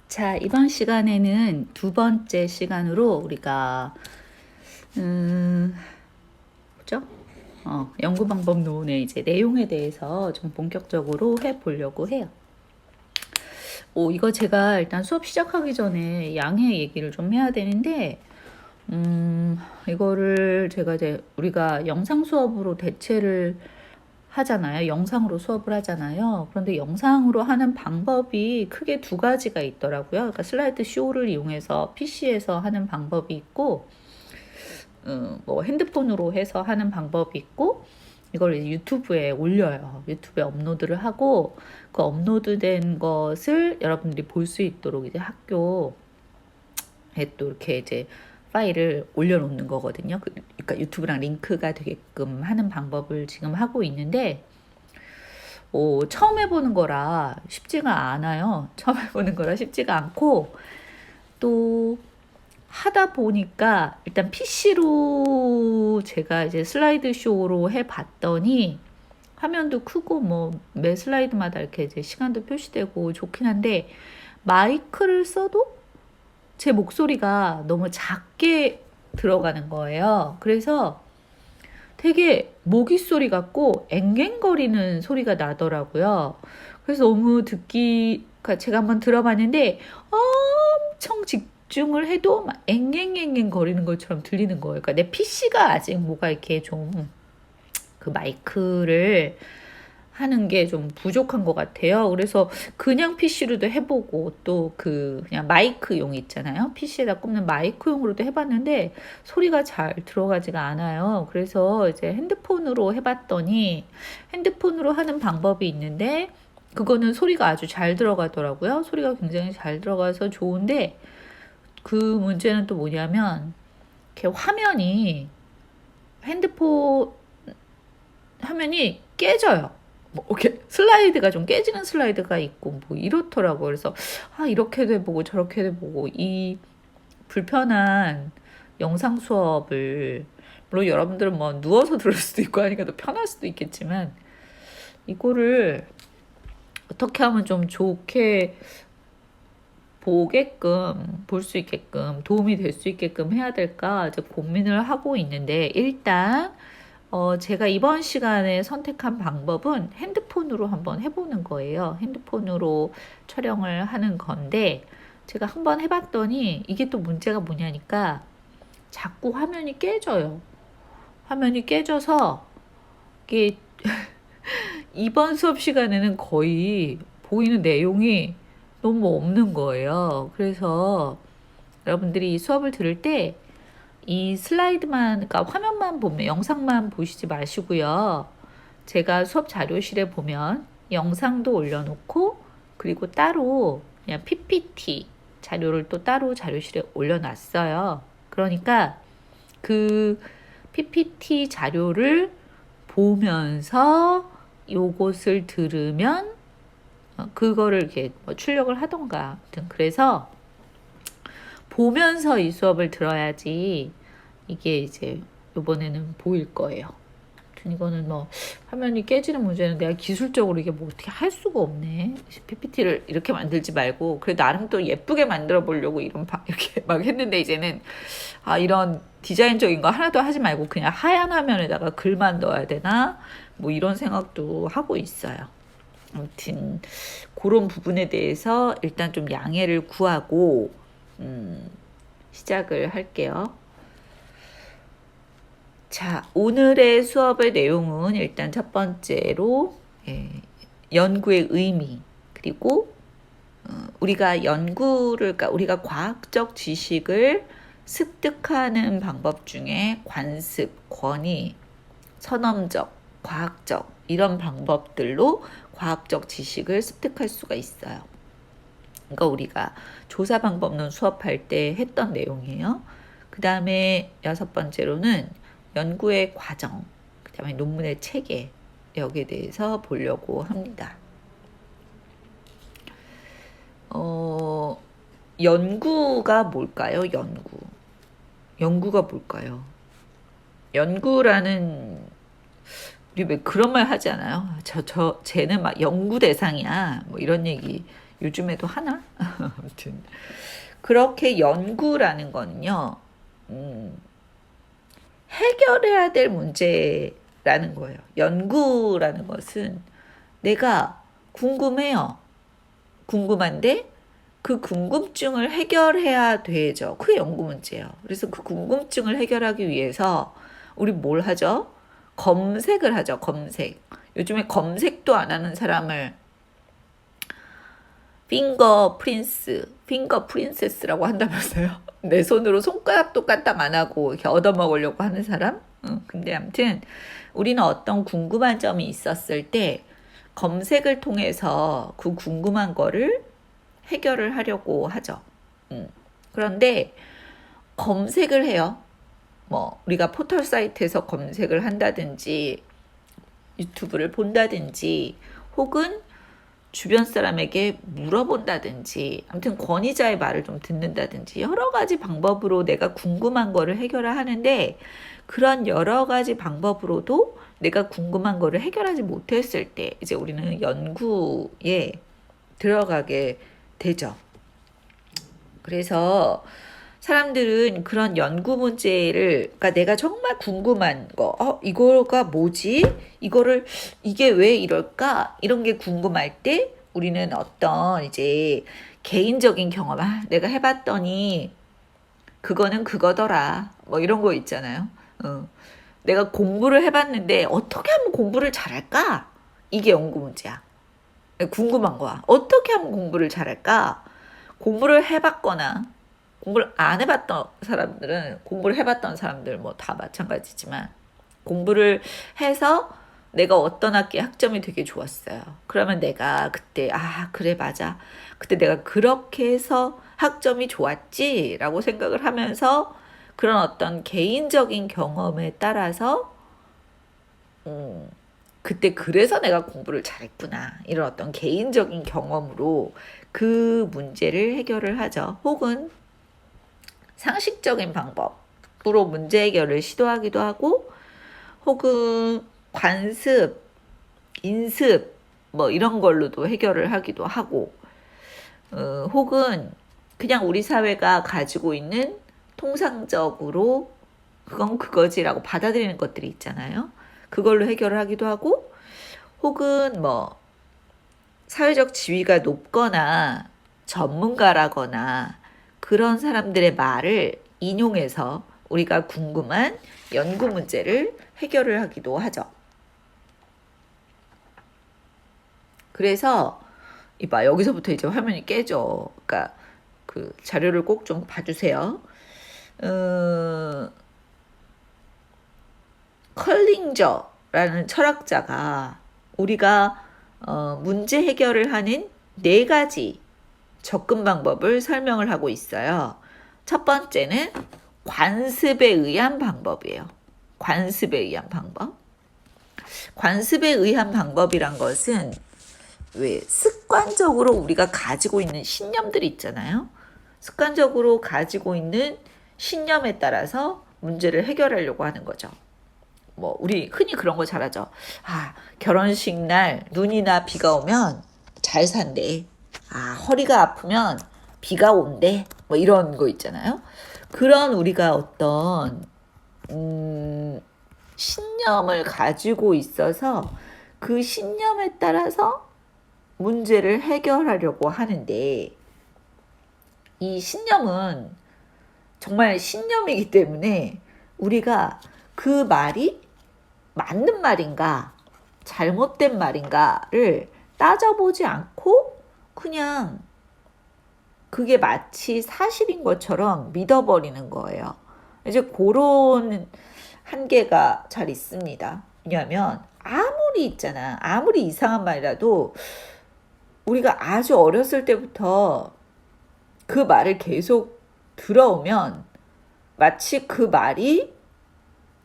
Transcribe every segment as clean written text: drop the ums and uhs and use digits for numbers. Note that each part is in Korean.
자, 이번 시간에는 두 번째 시간으로 우리가 뭐죠? 연구 방법 논의 이제 내용에 대해서 좀 본격적으로 해보려고 해요. 이거 제가 일단 수업 시작하기 전에 양해 얘기를 좀 해야 되는데, 이거를 제가 이제 우리가 영상 수업으로 대체를 하잖아요. 영상으로 수업을 하잖아요. 그런데 영상으로 하는 방법이 크게 두 가지가 있더라고요. 그러니까 슬라이드 쇼를 이용해서 PC에서 하는 방법이 있고, 뭐 핸드폰으로 해서 하는 방법이 있고, 이걸 이제 유튜브에 올려요. 유튜브에 업로드를 하고, 그 업로드된 것을 여러분들이 볼 수 있도록 이제 학교에 또 이렇게 이제 파일을 올려놓는 거거든요. 그러니까 유튜브랑 링크가 되게끔 하는 방법을 지금 하고 있는데, 처음 해보는 거라 쉽지가 않아요. 처음 해보는 거라 쉽지가 않고, 또 하다 보니까 일단 PC로 제가 이제 슬라이드 쇼로 해봤더니 화면도 크고 뭐 매 슬라이드마다 이렇게 이제 시간도 표시되고 좋긴 한데, 마이크를 써도 제 목소리가 너무 작게 들어가는 거예요. 그래서 되게 모기 소리 같고 앵앵거리는 소리가 나더라고요. 그래서 너무 그러니까 제가 한번 들어봤는데 엄청 집중을 해도 막 앵앵앵앵 거리는 것처럼 들리는 거예요. 그러니까 내 PC가 아직 뭐가 이렇게 좀 그 마이크를 하는 게 좀 부족한 것 같아요. 그래서 그냥 PC로도 해보고 또 그냥 마이크용 있잖아요. PC에다 꼽는 마이크용으로도 해봤는데 소리가 잘 들어가지가 않아요. 그래서 이제 핸드폰으로 해봤더니 핸드폰으로 하는 방법이 있는데 그거는 소리가 아주 잘 들어가더라고요. 소리가 굉장히 잘 들어가서 좋은데 그 문제는 또 뭐냐면 이렇게 핸드폰 화면이 깨져요. 뭐 이렇게 슬라이드가 좀 깨지는 슬라이드가 있고 뭐 이렇더라고. 그래서 이렇게도 해보고 저렇게도 해보고 이 불편한 영상 수업을, 물론 여러분들은 뭐 누워서 들을 수도 있고 하니까 더 편할 수도 있겠지만, 이거를 어떻게 하면 좀 좋게 볼 수 있게끔 도움이 될 수 있게끔 해야 될까 이제 고민을 하고 있는데, 일단 제가 이번 시간에 선택한 방법은 핸드폰으로 한번 해보는 거예요. 핸드폰으로 촬영을 하는 건데, 제가 한번 해봤더니 이게 또 문제가 뭐냐니까 자꾸 화면이 깨져요. 화면이 깨져서 이게 이번 수업 시간에는 거의 보이는 내용이 너무 없는 거예요. 그래서 여러분들이 이 수업을 들을 때 이 슬라이드만, 그러니까 화면만 보면, 영상만 보시지 마시고요. 제가 수업 자료실에 보면 영상도 올려놓고, 그리고 따로 그냥 PPT 자료를 또 따로 자료실에 올려놨어요. 그러니까 그 PPT 자료를 보면서 요것을 들으면 그거를 이렇게 뭐 출력을 하던가, 아무튼 그래서 보면서 이 수업을 들어야지 이게 이제 이번에는 보일 거예요. 아무튼 이거는 뭐 화면이 깨지는 문제는 내가 기술적으로 이게 뭐 어떻게 할 수가 없네. PPT를 이렇게 만들지 말고 그래 나름 또 예쁘게 만들어 보려고 이렇게 막 했는데, 이제는 이런 디자인적인 거 하나도 하지 말고 그냥 하얀 화면에다가 글만 넣어야 되나 뭐 이런 생각도 하고 있어요. 아무튼 그런 부분에 대해서 일단 좀 양해를 구하고 시작을 할게요. 자, 오늘의 수업의 내용은 일단 첫 번째로 연구의 의미, 그리고 우리가 그러니까 우리가 과학적 지식을 습득하는 방법 중에 관습, 권위, 선험적, 과학적 이런 방법들로 과학적 지식을 습득할 수가 있어요. 그러니까 우리가 조사 방법론 수업할 때 했던 내용이에요. 그 다음에 6번째로는 연구의 과정, 그 다음에 논문의 체계, 여기에 대해서 보려고 합니다. 연구가 뭘까요? 연구가 뭘까요? 연구라는, 우리 왜 그런 말 하지 않아요? 쟤는 막 연구 대상이야. 뭐 이런 얘기 요즘에도 하나? 아무튼 그렇게 연구라는 거는요, 해결해야 될 문제라는 거예요. 연구라는 것은 내가 궁금해요. 궁금한데 그 궁금증을 해결해야 되죠. 그게 연구 문제예요. 그래서 그 궁금증을 해결하기 위해서 우리 뭘 하죠? 검색을 하죠. 검색. 요즘에 검색도 안 하는 사람을 핑거 프린세스라고 한다면서요. 내 손으로 손가락도 까딱 안 하고 이렇게 얻어먹으려고 하는 사람? 근데 아무튼 우리는 어떤 궁금한 점이 있었을 때 검색을 통해서 그 궁금한 거를 해결을 하려고 하죠. 그런데 검색을 해요. 뭐 우리가 포털 사이트에서 검색을 한다든지 유튜브를 본다든지 혹은 주변 사람에게 물어본다든지 아무튼 권위자의 말을 좀 듣는다든지 여러 가지 방법으로 내가 궁금한 거를 해결을 하는데 그런 여러 가지 방법으로도 내가 궁금한 거를 해결하지 못했을 때 이제 우리는 연구에 들어가게 되죠. 그래서 사람들은 그런 연구 문제를, 그러니까 내가 정말 궁금한 거, 이거가 뭐지? 이게 왜 이럴까? 이런 게 궁금할 때 우리는 어떤 이제 개인적인 경험, 내가 해봤더니 그거는 그거더라. 뭐 이런 거 있잖아요. 내가 공부를 해봤는데 어떻게 하면 공부를 잘할까? 이게 연구 문제야. 궁금한 거야. 어떻게 하면 공부를 잘할까? 공부를 해봤거나 공부를 안 해봤던 사람들은 공부를 해봤던 사람들 뭐 다 마찬가지지만 공부를 해서 내가 어떤 학기에 학점이 되게 좋았어요. 그러면 내가 그때 그래 맞아. 그때 내가 그렇게 해서 학점이 좋았지라고 생각을 하면서 그런 어떤 개인적인 경험에 따라서 그때 그래서 내가 공부를 잘했구나. 이런 어떤 개인적인 경험으로 그 문제를 해결을 하죠. 혹은 상식적인 방법으로 문제 해결을 시도하기도 하고 혹은 관습, 인습 뭐 이런 걸로도 해결을 하기도 하고 혹은 그냥 우리 사회가 가지고 있는 통상적으로 그건 그거지라고 받아들이는 것들이 있잖아요. 그걸로 해결을 하기도 하고 혹은 뭐 사회적 지위가 높거나 전문가라거나 그런 사람들의 말을 인용해서 우리가 궁금한 연구 문제를 해결을 하기도 하죠. 그래서 이봐 여기서부터 이제 화면이 깨져. 그러니까 그 자료를 꼭 좀 봐주세요. 컬링저라는 철학자가 우리가 문제 해결을 하는 4가지 접근 방법을 설명을 하고 있어요. 첫 번째는 관습에 의한 방법이에요. 관습에 의한 방법. 관습에 의한 방법이란 것은 왜 습관적으로 우리가 가지고 있는 신념들이 있잖아요. 습관적으로 가지고 있는 신념에 따라서 문제를 해결하려고 하는 거죠. 뭐 우리 흔히 그런 거 잘하죠. 결혼식 날 눈이나 비가 오면 잘 산대. 허리가 아프면 비가 온대. 뭐 이런 거 있잖아요. 그런 우리가 어떤 신념을 가지고 있어서 그 신념에 따라서 문제를 해결하려고 하는데 이 신념은 정말 신념이기 때문에 우리가 그 말이 맞는 말인가 잘못된 말인가를 따져보지 않고 그냥 그게 마치 사실인 것처럼 믿어버리는 거예요. 이제 그런 한계가 잘 있습니다. 왜냐하면 아무리 이상한 말이라도 우리가 아주 어렸을 때부터 그 말을 계속 들어오면 마치 그 말이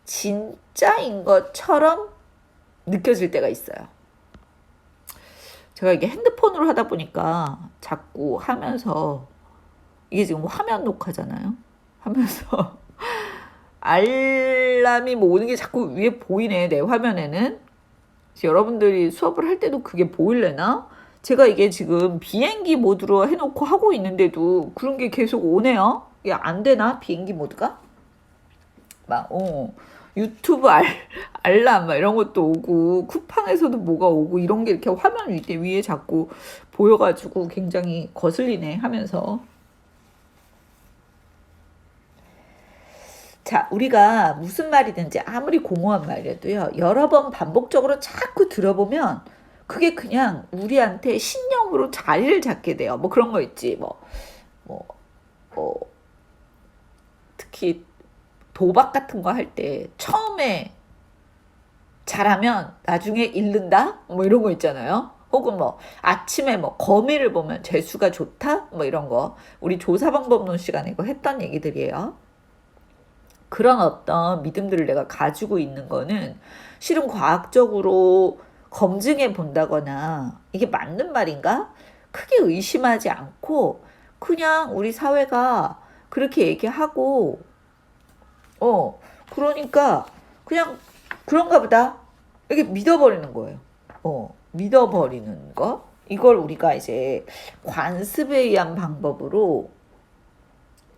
진짜인 것처럼 느껴질 때가 있어요. 제가 이게 핸드폰으로 하다 보니까 자꾸 하면서 이게 지금 화면 녹화잖아요. 하면서 알람이 뭐 오는 게 자꾸 위에 보이네. 내 화면에는. 여러분들이 수업을 할 때도 그게 보일래나? 제가 이게 지금 비행기 모드로 해놓고 하고 있는데도 그런 게 계속 오네요. 이게 안 되나? 비행기 모드가? 막, 유튜브 알람 막 이런 것도 오고, 쿠팡에서도 뭐가 오고, 이런 게 이렇게 화면 위에 자꾸 보여가지고 굉장히 거슬리네 하면서. 자, 우리가 무슨 말이든지 아무리 공허한 말이라도요, 여러 번 반복적으로 자꾸 들어보면 그게 그냥 우리한테 신념으로 자리를 잡게 돼요. 뭐 그런 거 있지. 뭐, 뭐, 특히 도박 같은 거 할 때 처음에 잘하면 나중에 잃는다? 뭐 이런 거 있잖아요. 혹은 뭐 아침에 뭐 거미를 보면 재수가 좋다? 뭐 이런 거. 우리 조사방법론 시간에 이거 했던 얘기들이에요. 그런 어떤 믿음들을 내가 가지고 있는 거는 실은 과학적으로 검증해 본다거나 이게 맞는 말인가? 크게 의심하지 않고 그냥 우리 사회가 그렇게 얘기하고 그러니까 그냥 그런가 보다 이렇게 믿어버리는 거예요. 믿어버리는 거. 이걸 우리가 이제 관습에 의한 방법으로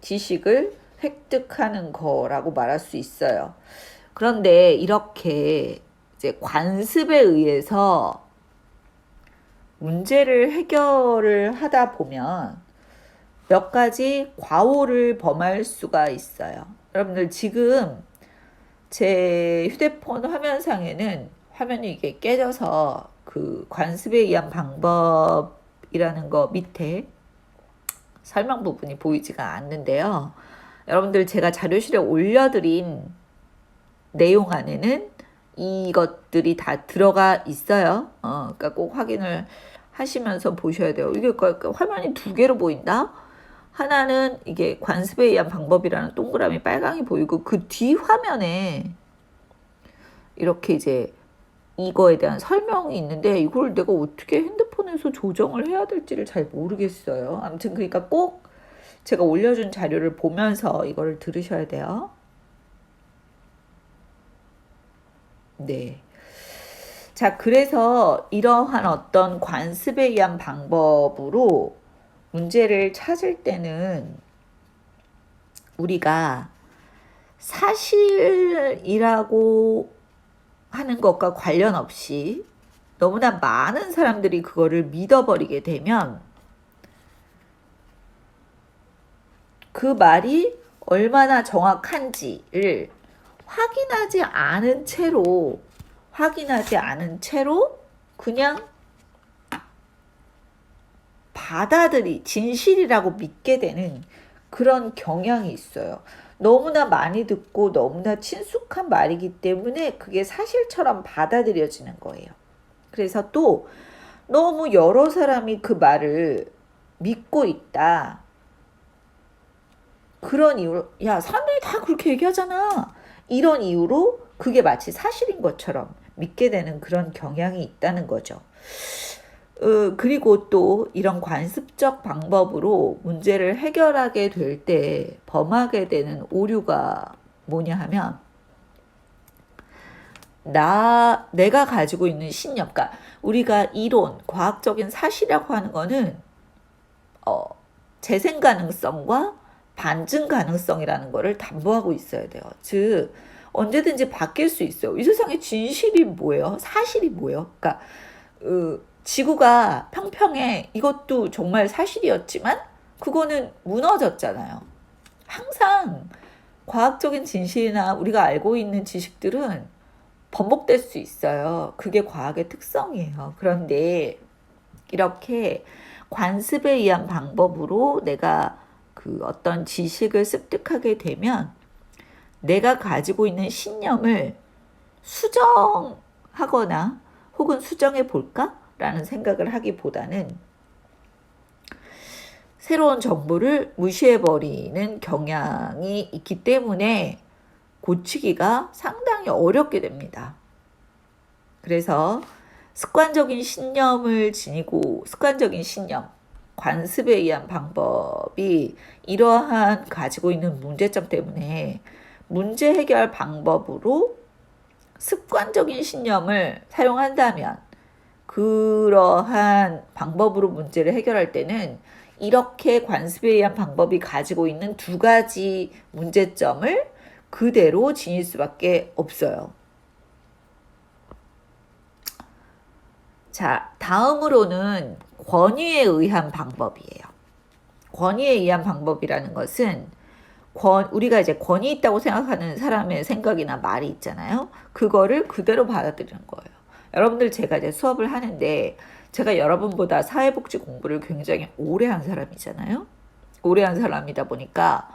지식을 획득하는 거라고 말할 수 있어요. 그런데 이렇게 이제 관습에 의해서 문제를 해결을 하다 보면 몇 가지 과오를 범할 수가 있어요. 여러분들 지금 제 휴대폰 화면상에는 화면이 이게 깨져서 그 관습에 의한 방법이라는 거 밑에 설명 부분이 보이지가 않는데요. 여러분들 제가 자료실에 올려드린 내용 안에는 이것들이 다 들어가 있어요. 그러니까 꼭 확인을 하시면서 보셔야 돼요. 이게 화면이 두 개로 보인다? 하나는 이게 관습에 의한 방법이라는 동그라미 빨강이 보이고 그 뒤 화면에 이렇게 이제 이거에 대한 설명이 있는데 이걸 내가 어떻게 핸드폰에서 조정을 해야 될지를 잘 모르겠어요. 아무튼 그러니까 꼭 제가 올려준 자료를 보면서 이거를 들으셔야 돼요. 네. 자, 그래서 이러한 어떤 관습에 의한 방법으로 문제를 찾을 때는 우리가 사실이라고 하는 것과 관련 없이 너무나 많은 사람들이 그거를 믿어버리게 되면 그 말이 얼마나 정확한지를 확인하지 않은 채로 그냥 진실이라고 믿게 되는 그런 경향이 있어요. 너무나 많이 듣고 너무나 친숙한 말이기 때문에 그게 사실처럼 받아들여지는 거예요. 그래서 또 너무 여러 사람이 그 말을 믿고 있다. 그런 이유로 야, 사람들이 다 그렇게 얘기하잖아. 이런 이유로 그게 마치 사실인 것처럼 믿게 되는 그런 경향이 있다는 거죠. 그리고 또 이런 관습적 방법으로 문제를 해결하게 될 때 범하게 되는 오류가 뭐냐 하면 내가 가지고 있는 신념, 그러니까 우리가 이론, 과학적인 사실이라고 하는 거는 재생 가능성과 반증 가능성이라는 거를 담보하고 있어야 돼요. 즉 언제든지 바뀔 수 있어요. 이 세상에 진실이 뭐예요? 사실이 뭐예요? 그러니까 지구가 평평해, 이것도 정말 사실이었지만 그거는 무너졌잖아요. 항상 과학적인 진실이나 우리가 알고 있는 지식들은 번복될 수 있어요. 그게 과학의 특성이에요. 그런데 이렇게 관습에 의한 방법으로 내가 그 어떤 지식을 습득하게 되면 내가 가지고 있는 신념을 수정하거나 혹은 수정해 볼까? 라는 생각을 하기보다는 새로운 정보를 무시해버리는 경향이 있기 때문에 고치기가 상당히 어렵게 됩니다. 그래서 습관적인 신념을 지니고 습관적인 신념, 관습에 의한 방법이 이러한 가지고 있는 문제점 때문에 문제 해결 방법으로 습관적인 신념을 사용한다면 그러한 방법으로 문제를 해결할 때는 이렇게 관습에 의한 방법이 가지고 있는 두 가지 문제점을 그대로 지닐 수밖에 없어요. 자, 다음으로는 권위에 의한 방법이에요. 권위에 의한 방법이라는 것은 우리가 이제 권위 있다고 생각하는 사람의 생각이나 말이 있잖아요. 그거를 그대로 받아들이는 거예요. 여러분들 제가 이제 수업을 하는데 제가 여러분보다 사회복지 공부를 굉장히 오래 한 사람이잖아요. 오래 한 사람이다 보니까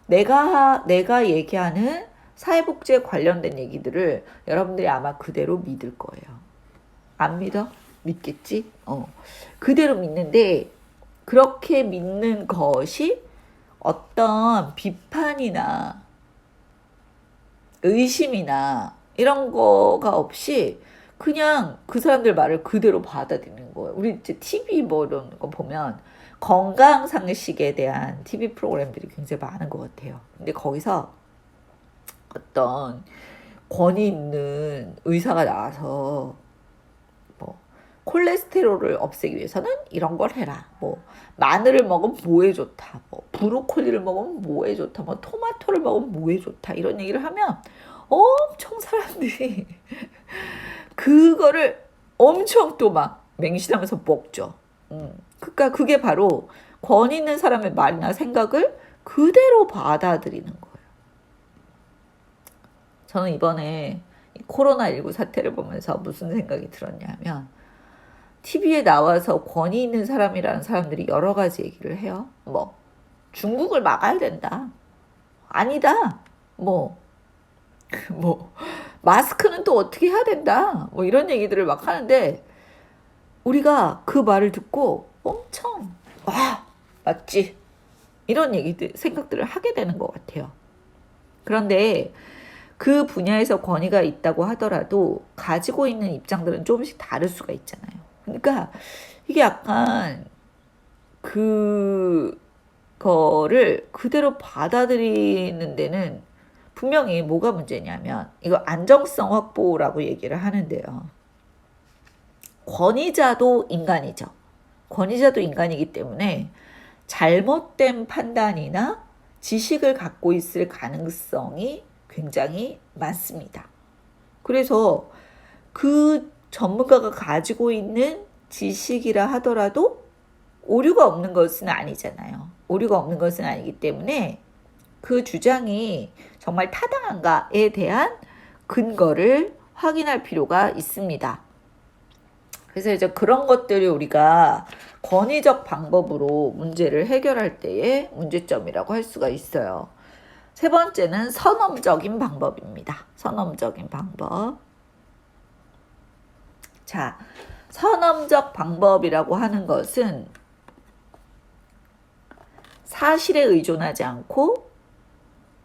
내가 얘기하는 사회복지에 관련된 얘기들을 여러분들이 아마 그대로 믿을 거예요. 안 믿어? 믿겠지? 그대로 믿는데 그렇게 믿는 것이 어떤 비판이나 의심이나 이런 거가 없이 그냥 그 사람들 말을 그대로 받아들이는 거예요. 우리 이제 TV 뭐 이런 거 보면 건강상식에 대한 TV 프로그램들이 굉장히 많은 것 같아요. 근데 거기서 어떤 권위 있는 의사가 나와서 뭐 콜레스테롤을 없애기 위해서는 이런 걸 해라. 뭐 마늘을 먹으면 뭐에 좋다. 뭐 브로콜리를 먹으면 뭐에 좋다. 뭐 토마토를 먹으면 뭐에 좋다. 이런 얘기를 하면 엄청 사람들이 그거를 엄청 또 막 맹신하면서 먹죠. 그러니까 그게 바로 권위 있는 사람의 말이나 생각을 그대로 받아들이는 거예요. 저는 이번에 코로나19 사태를 보면서 무슨 생각이 들었냐면 TV에 나와서 권위 있는 사람이라는 사람들이 여러 가지 얘기를 해요. 뭐 중국을 막아야 된다. 아니다. 뭐 마스크는 또 어떻게 해야 된다. 뭐 이런 얘기들을 막 하는데 우리가 그 말을 듣고 엄청 와 맞지 이런 얘기들 생각들을 하게 되는 것 같아요. 그런데 그 분야에서 권위가 있다고 하더라도 가지고 있는 입장들은 조금씩 다를 수가 있잖아요. 그러니까 이게 약간 그거를 그대로 받아들이는 데는 분명히 뭐가 문제냐면 이거 안정성 확보라고 얘기를 하는데요. 권위자도 인간이죠. 권위자도 인간이기 때문에 잘못된 판단이나 지식을 갖고 있을 가능성이 굉장히 많습니다. 그래서 그 전문가가 가지고 있는 지식이라 하더라도 오류가 없는 것은 아니잖아요. 오류가 없는 것은 아니기 때문에 그 주장이 정말 타당한가에 대한 근거를 확인할 필요가 있습니다. 그래서 이제 그런 것들이 우리가 권위적 방법으로 문제를 해결할 때의 문제점이라고 할 수가 있어요. 세 번째는 선험적인 방법입니다. 선험적인 방법. 자, 선험적 방법이라고 하는 것은 사실에 의존하지 않고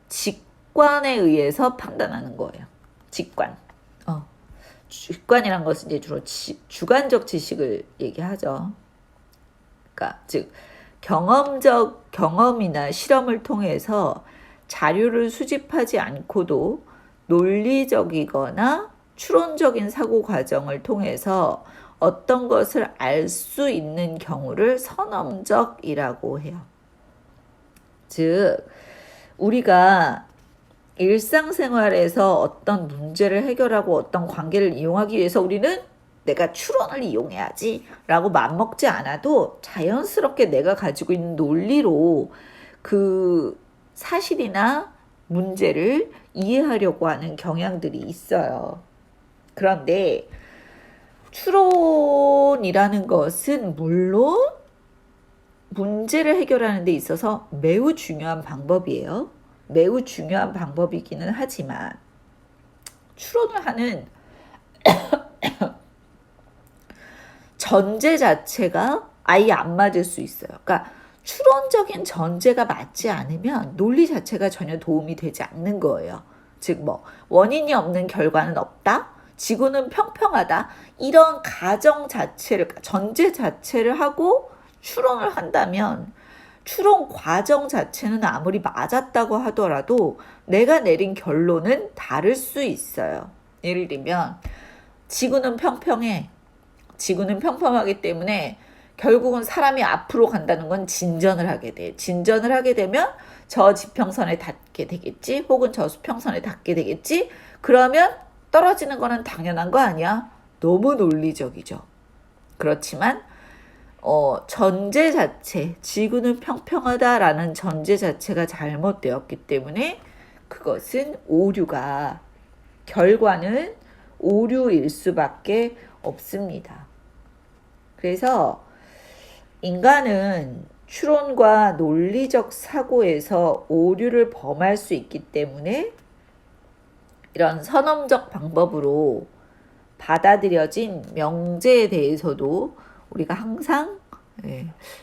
직관에 의해서 판단하는 거예요. 직관. 직관이란 것은 이제 주로 주관적 지식을 얘기하죠. 그러니까 즉 경험이나 실험을 통해서 자료를 수집하지 않고도 논리적이거나 추론적인 사고 과정을 통해서 어떤 것을 알 수 있는 경우를 선험적이라고 해요. 즉 우리가 일상생활에서 어떤 문제를 해결하고 어떤 관계를 이용하기 위해서 우리는 내가 추론을 이용해야지 라고 맘먹지 않아도 자연스럽게 내가 가지고 있는 논리로 그 사실이나 문제를 이해하려고 하는 경향들이 있어요. 그런데 추론이라는 것은 물론 문제를 해결하는 데 있어서 매우 중요한 방법이에요. 매우 중요한 방법이기는 하지만 추론을 하는 전제 자체가 아예 안 맞을 수 있어요. 그러니까 추론적인 전제가 맞지 않으면 논리 자체가 전혀 도움이 되지 않는 거예요. 즉 뭐 원인이 없는 결과는 없다. 지구는 평평하다. 이런 가정 자체를 전제 자체를 하고 추론을 한다면 추론 과정 자체는 아무리 맞았다고 하더라도 내가 내린 결론은 다를 수 있어요. 예를 들면 지구는 평평해. 지구는 평평하기 때문에 결국은 사람이 앞으로 간다는 건 진전을 하게 돼. 진전을 하게 되면 저 지평선에 닿게 되겠지, 혹은 저 수평선에 닿게 되겠지. 그러면 떨어지는 거는 당연한 거 아니야? 너무 논리적이죠. 그렇지만 전제 자체, 지구는 평평하다라는 전제 자체가 잘못되었기 때문에 그것은 오류가, 결과는 오류일 수밖에 없습니다. 그래서 인간은 추론과 논리적 사고에서 오류를 범할 수 있기 때문에 이런 선험적 방법으로 받아들여진 명제에 대해서도 우리가 항상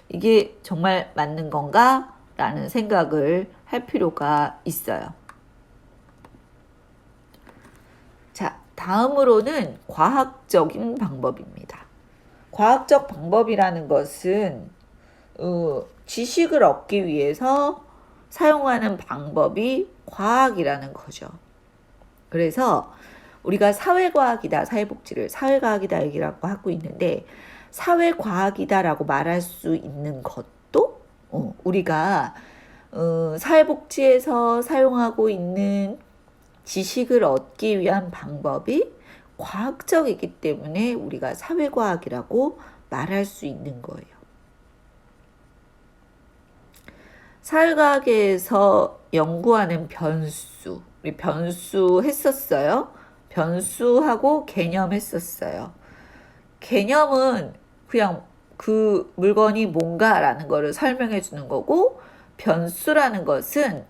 이게 정말 맞는 건가? 라는 생각을 할 필요가 있어요. 자, 다음으로는 과학적인 방법입니다. 과학적 방법이라는 것은 지식을 얻기 위해서 사용하는 방법이 과학이라는 거죠. 그래서 우리가 사회과학이다, 사회복지를 사회과학이다 얘기라고 하고 있는데, 사회과학이다라고 말할 수 있는 것도 우리가 사회복지에서 사용하고 있는 지식을 얻기 위한 방법이 과학적이기 때문에 우리가 사회과학이라고 말할 수 있는 거예요. 사회과학에서 연구하는 변수, 우리 변수 했었어요. 변수하고 개념 했었어요. 개념은 그냥 그 물건이 뭔가라는 거를 설명해 주는 거고, 변수라는 것은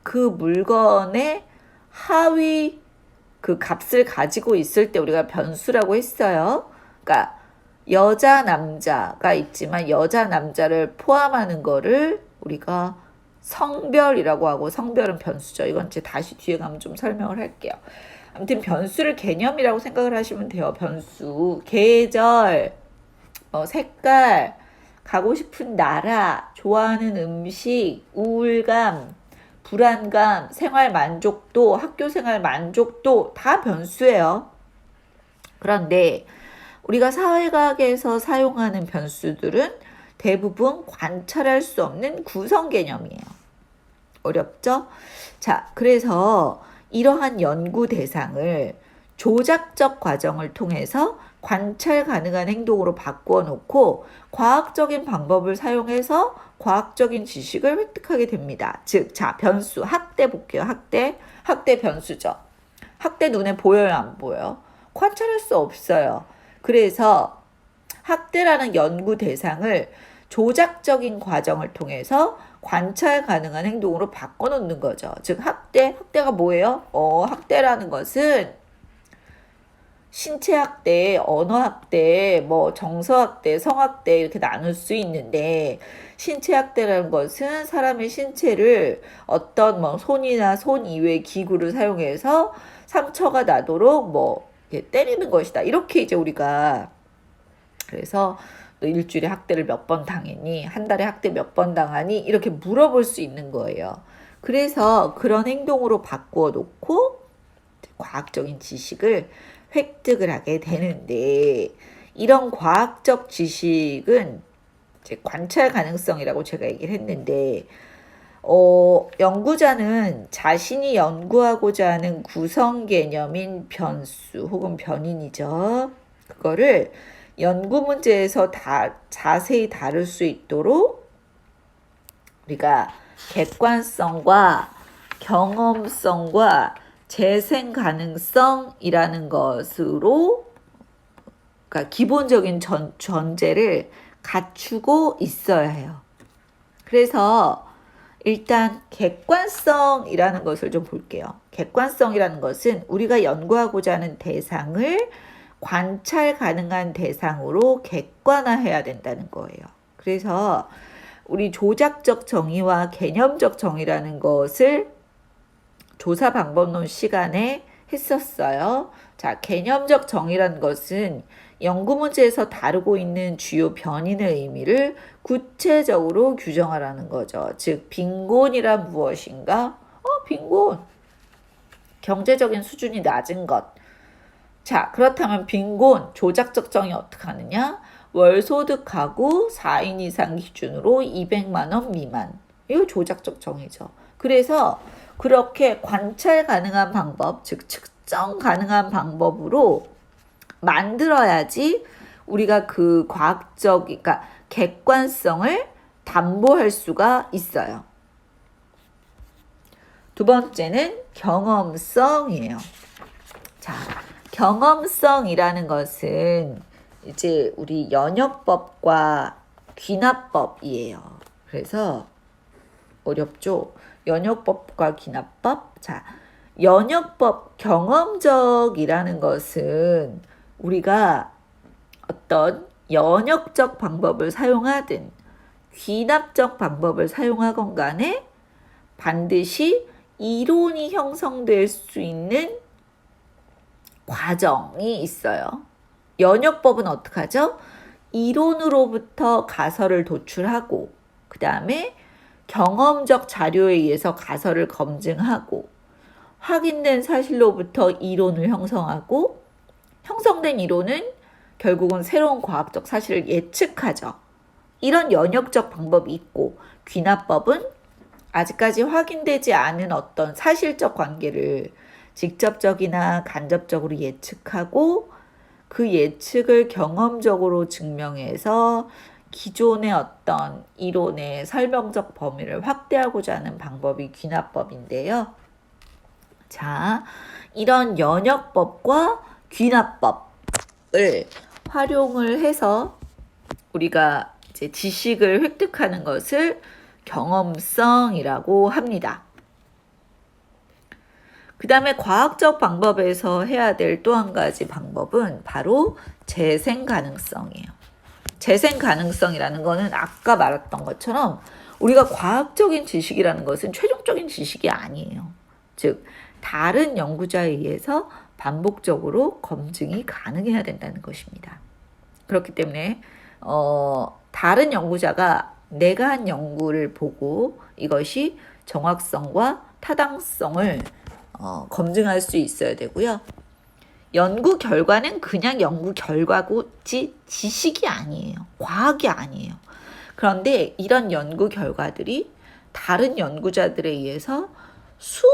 그 물건의 하위 그 값을 가지고 있을 때 우리가 변수라고 했어요. 그러니까 여자 남자가 있지만 여자 남자를 포함하는 거를 우리가 성별이라고 하고, 성별은 변수죠. 이건 이제 다시 뒤에 가면 좀 설명을 할게요. 아무튼 변수를 개념이라고 생각을 하시면 돼요. 변수, 계절, 색깔, 가고 싶은 나라, 좋아하는 음식, 우울감, 불안감, 생활 만족도, 학교 생활 만족도 다 변수예요. 그런데 우리가 사회과학에서 사용하는 변수들은 대부분 관찰할 수 없는 구성 개념이에요. 어렵죠? 자, 그래서 이러한 연구 대상을 조작적 과정을 통해서 관찰 가능한 행동으로 바꾸어 놓고 과학적인 방법을 사용해서 과학적인 지식을 획득하게 됩니다. 즉, 자, 변수, 학대 볼게요. 학대 변수죠. 학대 눈에 보여요, 안 보여요? 관찰할 수 없어요. 그래서 학대라는 연구 대상을 조작적인 과정을 통해서 관찰 가능한 행동으로 바꿔놓는 거죠. 즉, 학대가 뭐예요? 학대라는 것은 신체학대, 언어학대, 정서학대, 성학대 이렇게 나눌 수 있는데, 신체학대라는 것은 사람의 신체를 어떤 손이나 손 이외의 기구를 사용해서 상처가 나도록 이렇게 때리는 것이다. 이렇게 이제 우리가, 그래서 너 일주일에 학대를 몇 번 당했니? 한 달에 학대 몇 번 당하니? 이렇게 물어볼 수 있는 거예요. 그래서 그런 행동으로 바꾸어 놓고 과학적인 지식을 획득을 하게 되는데, 이런 과학적 지식은 이제 관찰 가능성이라고 제가 얘기를 했는데, 연구자는 자신이 연구하고자 하는 구성 개념인 변수 혹은 변인이죠. 그거를 연구 문제에서 자세히 다룰 수 있도록 우리가 객관성과 경험성과 재생 가능성이라는 것으로, 그러니까 기본적인 전제를 갖추고 있어야 해요. 그래서 일단 객관성이라는 것을 좀 볼게요. 객관성이라는 것은 우리가 연구하고자 하는 대상을 관찰 가능한 대상으로 객관화해야 된다는 거예요. 그래서 우리 조작적 정의와 개념적 정의라는 것을 조사 방법론 시간에 했었어요. 자, 개념적 정의라는 것은 연구 문제에서 다루고 있는 주요 변인의 의미를 구체적으로 규정하라는 거죠. 즉, 빈곤이란 무엇인가? 빈곤. 경제적인 수준이 낮은 것. 자, 그렇다면 빈곤 조작적 정의 어떻게 하느냐? 월소득하고 4인 이상 기준으로 200만 원 미만. 이거 조작적 정의죠. 그래서 그렇게 관찰 가능한 방법, 즉 측정 가능한 방법으로 만들어야지 우리가 그 과학적, 그러니까 객관성을 담보할 수가 있어요. 두 번째는 경험성이에요. 자, 경험성이라는 것은 이제 우리 연역법과 귀납법이에요. 그래서 어렵죠? 연역법과 귀납법. 자, 연역법 경험적이라는 것은 우리가 어떤 연역적 방법을 사용하든 귀납적 방법을 사용하건 간에 반드시 이론이 형성될 수 있는 과정이 있어요. 연역법은 어떻게 하죠? 이론으로부터 가설을 도출하고 그 다음에 경험적 자료에 의해서 가설을 검증하고 확인된 사실로부터 이론을 형성하고 형성된 이론은 결국은 새로운 과학적 사실을 예측하죠. 이런 연역적 방법이 있고 귀납법은 아직까지 확인되지 않은 어떤 사실적 관계를 직접적이나 간접적으로 예측하고 그 예측을 경험적으로 증명해서 기존의 어떤 이론의 설명적 범위를 확대하고자 하는 방법이 귀납법인데요. 자, 이런 연역법과 귀납법을 활용을 해서 우리가 이제 지식을 획득하는 것을 경험성이라고 합니다. 그 다음에 과학적 방법에서 해야 될 또 한 가지 방법은 바로 재생 가능성이에요. 재생 가능성이라는 거는 아까 말했던 것처럼 우리가 과학적인 지식이라는 것은 최종적인 지식이 아니에요. 즉, 다른 연구자에 의해서 반복적으로 검증이 가능해야 된다는 것입니다. 그렇기 때문에 다른 연구자가 내가 한 연구를 보고 이것이 정확성과 타당성을 검증할 수 있어야 되고요. 연구 결과는 그냥 연구 결과고지 지식이 아니에요. 과학이 아니에요. 그런데 이런 연구 결과들이 다른 연구자들에 의해서 수많이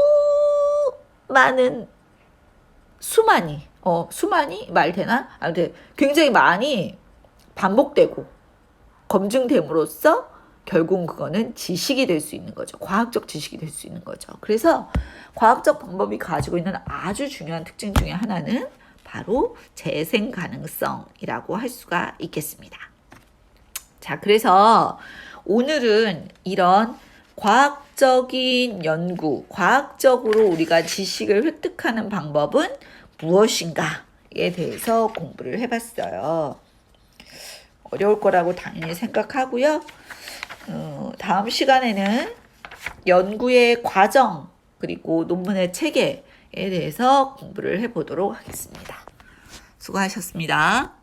말 되나? 아무튼 굉장히 많이 반복되고 검증됨으로써 결국 그거는 지식이 될 수 있는 거죠. 과학적 지식이 될 수 있는 거죠. 그래서 과학적 방법이 가지고 있는 아주 중요한 특징 중에 하나는 바로 재생 가능성이라고 할 수가 있겠습니다. 자, 그래서 오늘은 이런 과학적인 연구, 과학적으로 우리가 지식을 획득하는 방법은 무엇인가에 대해서 공부를 해봤어요. 어려울 거라고 당연히 생각하고요. 다음 시간에는 연구의 과정 그리고 논문의 체계에 대해서 공부를 해보도록 하겠습니다. 수고하셨습니다.